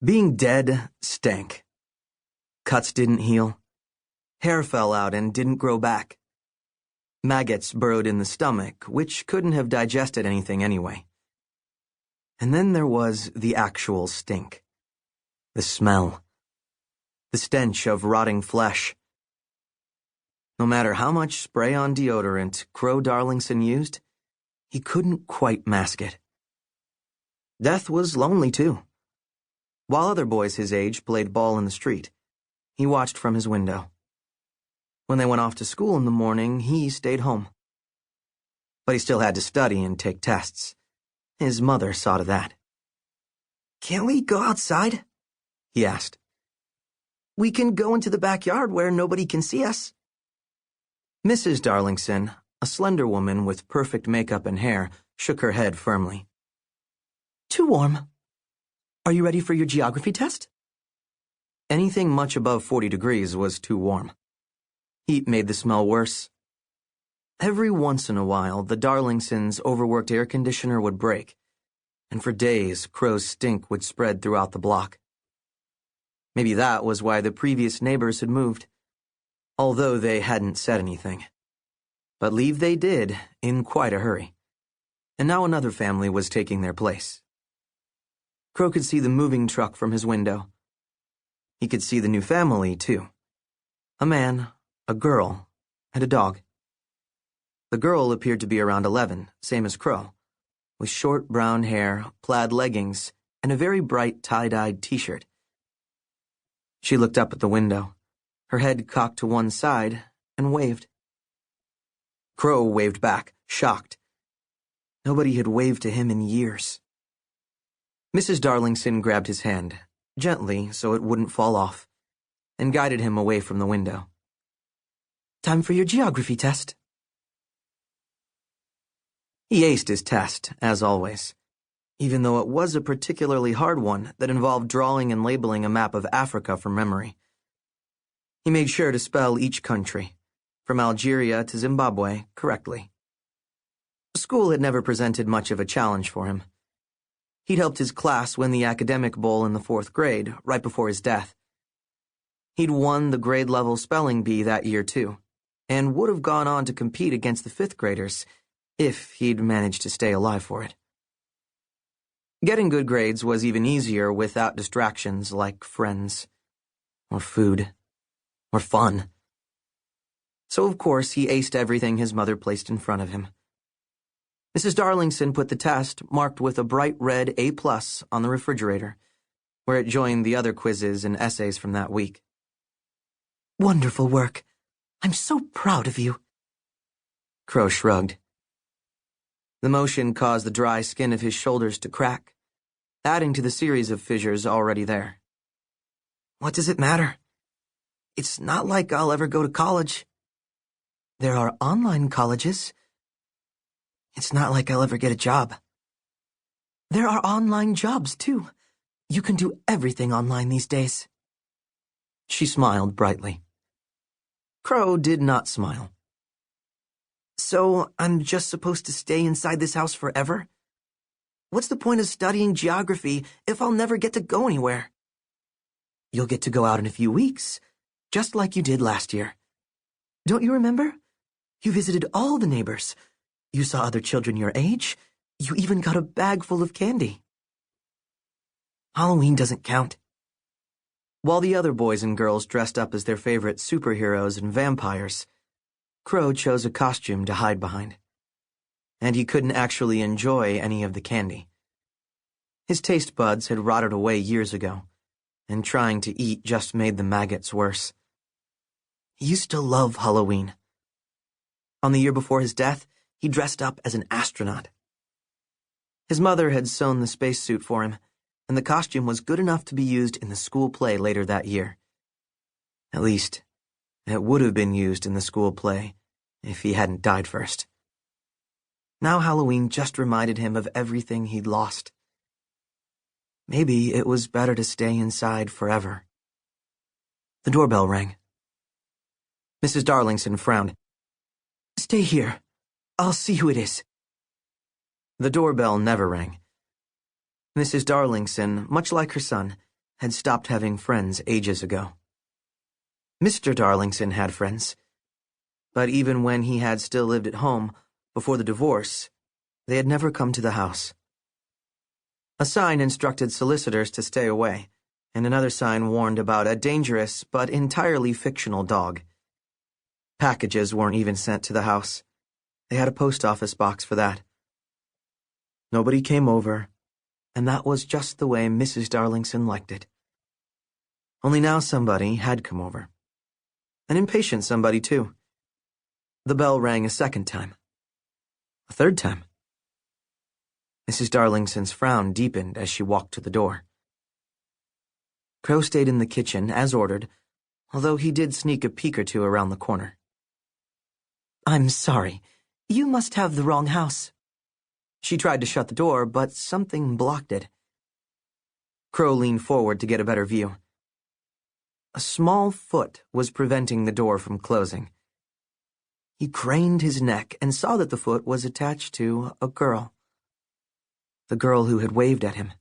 Being dead stank. Cuts didn't heal. Hair fell out and didn't grow back. Maggots burrowed in the stomach, which couldn't have digested anything anyway. And then there was the actual stink. The smell. The stench of rotting flesh. No matter how much spray-on deodorant Crow Darlingson used, he couldn't quite mask it. Death was lonely, too. While other boys his age played ball in the street, he watched from his window. When they went off to school in the morning, he stayed home. But he still had to study and take tests. His mother saw to that. "Can't we go outside?" he asked. "We can go into the backyard where nobody can see us." Mrs. Darlingson, a slender woman with perfect makeup and hair, shook her head firmly. "Too warm. Are you ready for your geography test?" Anything much above 40 degrees was too warm. Heat made the smell worse. Every once in a while, the Darlingsons' overworked air conditioner would break, and for days, Crow's stink would spread throughout the block. Maybe that was why the previous neighbors had moved, although they hadn't said anything. But leave they did, in quite a hurry. And now another family was taking their place. Crow could see the moving truck from his window. He could see the new family, too. A man, a girl, and a dog. The girl appeared to be around 11, same as Crow, with short brown hair, plaid leggings, and a very bright tie-dyed t-shirt. She looked up at the window, her head cocked to one side, and waved. Crow waved back, shocked. Nobody had waved to him in years. Mrs. Darlingson grabbed his hand, gently so it wouldn't fall off, and guided him away from the window. "Time for your geography test." He aced his test, as always, even though it was a particularly hard one that involved drawing and labeling a map of Africa from memory. He made sure to spell each country, from Algeria to Zimbabwe, correctly. School had never presented much of a challenge for him. He'd helped his class win the academic bowl in the 4th grade, right before his death. He'd won the grade-level spelling bee that year, too, and would have gone on to compete against the 5th graders if he'd managed to stay alive for it. Getting good grades was even easier without distractions like friends, or food, or fun. So, of course, he aced everything his mother placed in front of him. Mrs. Darlingson put the test, marked with a bright red A+ on the refrigerator, where it joined the other quizzes and essays from that week. "Wonderful work. I'm so proud of you." Crow shrugged. The motion caused the dry skin of his shoulders to crack, adding to the series of fissures already there. "What does it matter? It's not like I'll ever go to college." "There are online colleges." "It's not like I'll ever get a job." "There are online jobs, too. You can do everything online these days." She smiled brightly. Crow did not smile. "So I'm just supposed to stay inside this house forever? What's the point of studying geography if I'll never get to go anywhere?" "You'll get to go out in a few weeks, just like you did last year. Don't you remember? You visited all the neighbors. You saw other children your age. You even got a bag full of candy." "Halloween doesn't count." While the other boys and girls dressed up as their favorite superheroes and vampires, Crow chose a costume to hide behind. And he couldn't actually enjoy any of the candy. His taste buds had rotted away years ago, and trying to eat just made the maggots worse. He used to love Halloween. On the year before his death, he dressed up as an astronaut. His mother had sewn the spacesuit for him, and the costume was good enough to be used in the school play later that year. At least, it would have been used in the school play if he hadn't died first. Now Halloween just reminded him of everything he'd lost. Maybe it was better to stay inside forever. The doorbell rang. Mrs. Darlingson frowned. "Stay here. I'll see who it is." The doorbell never rang. Mrs. Darlingson, much like her son, had stopped having friends ages ago. Mr. Darlington had friends, but even when he had still lived at home before the divorce, they had never come to the house. A sign instructed solicitors to stay away, and another sign warned about a dangerous but entirely fictional dog. Packages weren't even sent to the house. They had a post office box for that. Nobody came over, and that was just the way Mrs. Darlington liked it. Only now somebody had come over. An impatient somebody, too. The bell rang a second time. A third time. Mrs. Darlington's frown deepened as she walked to the door. Crow stayed in the kitchen, as ordered, although he did sneak a peek or two around the corner. "I'm sorry. You must have the wrong house." She tried to shut the door, but something blocked it. Crow leaned forward to get a better view. A small foot was preventing the door from closing. He craned his neck and saw that the foot was attached to a girl. The girl who had waved at him.